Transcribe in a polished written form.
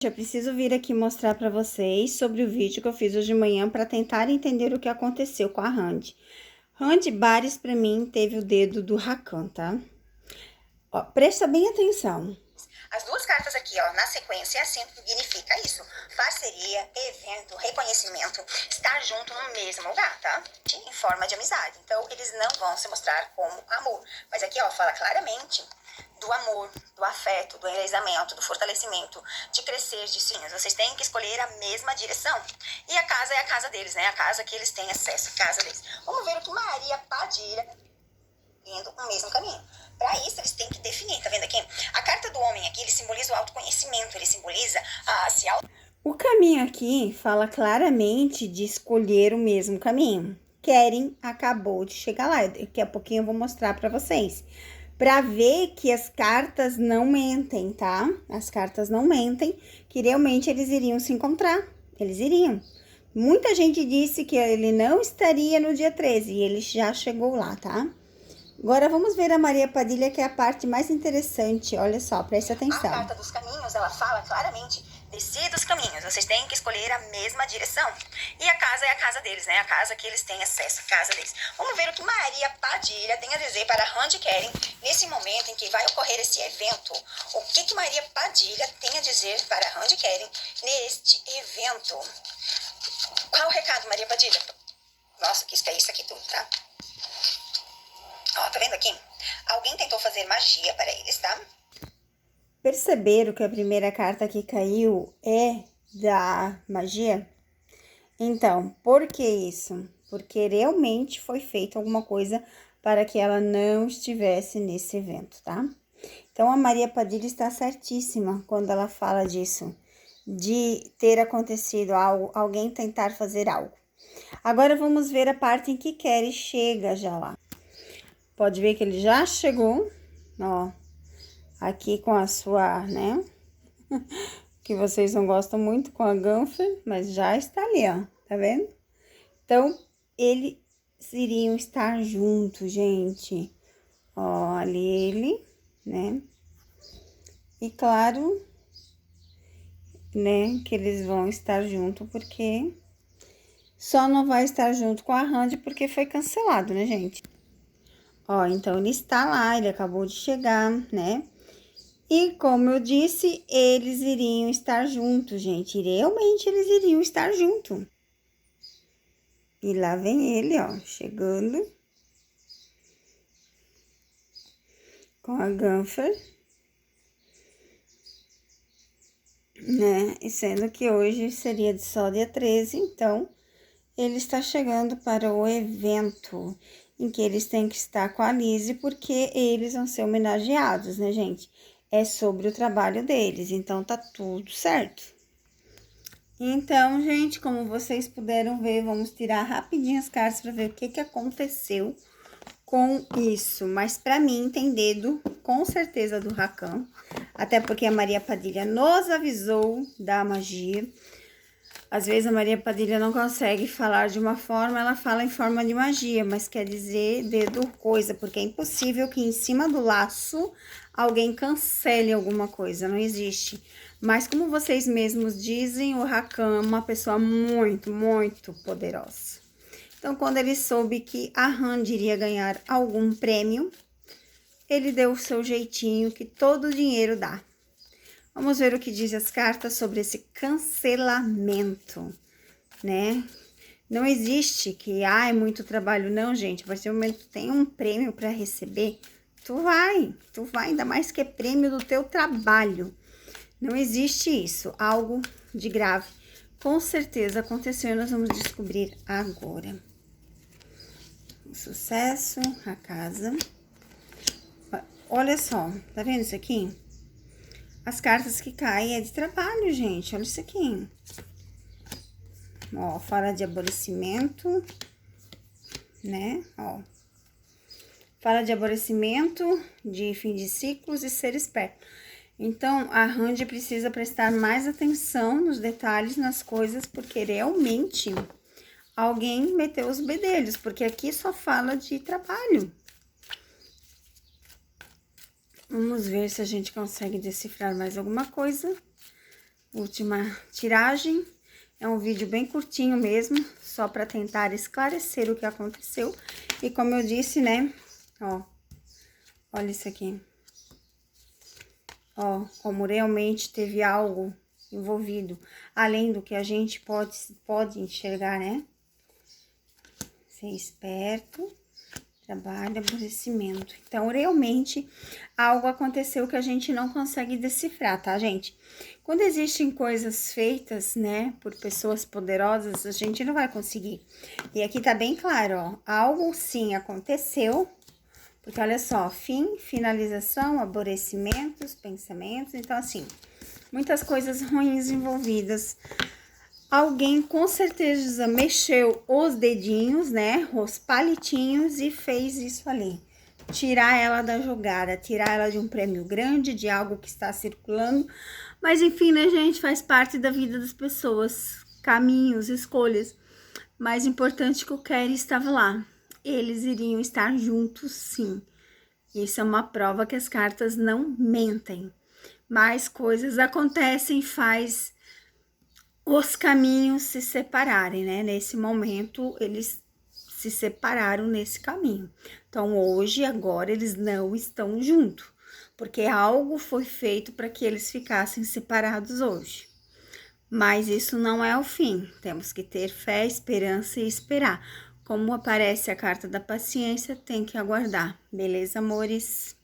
Eu preciso vir aqui mostrar para vocês sobre o vídeo que eu fiz hoje de manhã para tentar entender o que aconteceu com a Randy. Randy Bares, para mim, teve o dedo do Rakan, tá? Ó, presta bem atenção. As duas cartas aqui, ó, na sequência, significa isso. Parceria, evento, reconhecimento, estar junto no mesmo lugar, tá? Em forma de amizade. Então, eles não vão se mostrar como amor. Mas aqui, ó, fala claramente do amor, do afeto, do enraizamento, do fortalecimento, de crescer, de sim. Vocês têm que escolher a mesma direção. E a casa é a casa deles, né? A casa que eles têm acesso, a casa deles. Vamos ver o que Maria Padilha indo o mesmo caminho. Para isso, eles têm que definir, tá vendo aqui? A carta do homem aqui, ele simboliza o autoconhecimento, ele simboliza O caminho aqui fala claramente de escolher o mesmo caminho. Keren acabou de chegar lá, daqui a pouquinho eu vou mostrar para vocês. Para ver que as cartas não mentem, tá? As cartas não mentem, que realmente eles iriam se encontrar, eles iriam. Muita gente disse que ele não estaria no dia 13 e ele já chegou lá, tá? Agora vamos ver a Maria Padilha, que é a parte mais interessante. Olha só, preste atenção. A carta dos caminhos, ela fala claramente, decida os caminhos, vocês têm que escolher a mesma direção. E a casa é a casa deles, né? A casa que eles têm acesso, a casa deles. Vamos ver o que Maria Padilha tem a dizer para Randy Keren nesse momento em que vai ocorrer esse evento. O que Maria Padilha tem a dizer para Randy Keren neste evento? Qual o recado, Maria Padilha? Nossa, que isso é isso aqui tudo, tá? Ó, tá vendo aqui? Alguém tentou fazer magia para eles, tá? Perceberam que a primeira carta que caiu é da magia? Então, por que isso? Porque realmente foi feita alguma coisa para que ela não estivesse nesse evento, tá? Então, a Maria Padilha está certíssima quando ela fala disso, de ter acontecido algo, alguém tentar fazer algo. Agora, vamos ver a parte em que Keren chega já lá. Pode ver que ele já chegou, ó, aqui com a sua, né, que vocês não gostam muito, com a Gunther, mas já está ali, ó, tá vendo? Então, eles iriam estar juntos, gente. Ó, ali ele, né? E claro, né, que eles vão estar juntos, porque só não vai estar junto com a Randy porque foi cancelado, né, gente? Ó, então ele está lá, ele acabou de chegar, né? E como eu disse, eles iriam estar juntos, gente. Realmente eles iriam estar juntos. E lá vem ele, ó, chegando com a Gunther, né? E sendo que hoje seria só dia 13, então ele está chegando para o evento em que eles têm que estar com a Lizzie, porque eles vão ser homenageados, né, gente? É sobre o trabalho deles, então tá tudo certo. Então, gente, como vocês puderam ver, vamos tirar rapidinho as cartas para ver o que aconteceu com isso. Mas para mim tem dedo, com certeza, do Rakan, até porque a Maria Padilha nos avisou da magia. Às vezes a Maria Padilha não consegue falar de uma forma, ela fala em forma de magia, mas quer dizer dedo coisa, porque é impossível que em cima do laço alguém cancele alguma coisa, não existe. Mas como vocês mesmos dizem, o Rakan é uma pessoa muito, muito poderosa. Então, quando ele soube que a Randy iria ganhar algum prêmio, ele deu o seu jeitinho que todo o dinheiro dá. Vamos ver o que diz as cartas sobre esse cancelamento, né? Não existe que, é muito trabalho, não, gente. A partir do momento que tem um prêmio para receber, tu vai, ainda mais que é prêmio do teu trabalho. Não existe isso, algo de grave. Com certeza aconteceu e nós vamos descobrir agora. O sucesso, a casa. Olha só, tá vendo isso aqui? As cartas que caem é de trabalho, gente. Olha isso aqui. Ó, fala de aborrecimento, né? Ó. Fala de aborrecimento, de fim de ciclos e ser esperto. Então, a Randy precisa prestar mais atenção nos detalhes, nas coisas, porque realmente alguém meteu os bedelhos, porque aqui só fala de trabalho. Vamos ver se a gente consegue decifrar mais alguma coisa última tiragem. É um vídeo bem curtinho mesmo, só para tentar esclarecer o que aconteceu. E como eu disse, né, ó, olha isso aqui. Ó, como realmente teve algo envolvido, além do que a gente pode enxergar, né? Ser esperto, trabalho, aborrecimento. Então, realmente, algo aconteceu que a gente não consegue decifrar, tá, gente? Quando existem coisas feitas, né, por pessoas poderosas, a gente não vai conseguir. E aqui tá bem claro, ó, algo sim aconteceu, porque olha só, fim, finalização, aborrecimentos, pensamentos, então assim, muitas coisas ruins envolvidas. Alguém com certeza mexeu os dedinhos, né, os palitinhos e fez isso ali. Tirar ela da jogada, tirar ela de um prêmio grande, de algo que está circulando. Mas enfim, né, gente, faz parte da vida das pessoas, caminhos, escolhas. Mais importante que o Kerry estava lá. Eles iriam estar juntos, sim. Isso é uma prova que as cartas não mentem. Mais coisas acontecem, faz os caminhos se separarem, né? Nesse momento, eles se separaram nesse caminho. Então, hoje, agora, eles não estão juntos, porque algo foi feito para que eles ficassem separados hoje. Mas isso não é o fim. Temos que ter fé, esperança e esperar. Como aparece a carta da paciência, tem que aguardar. Beleza, amores?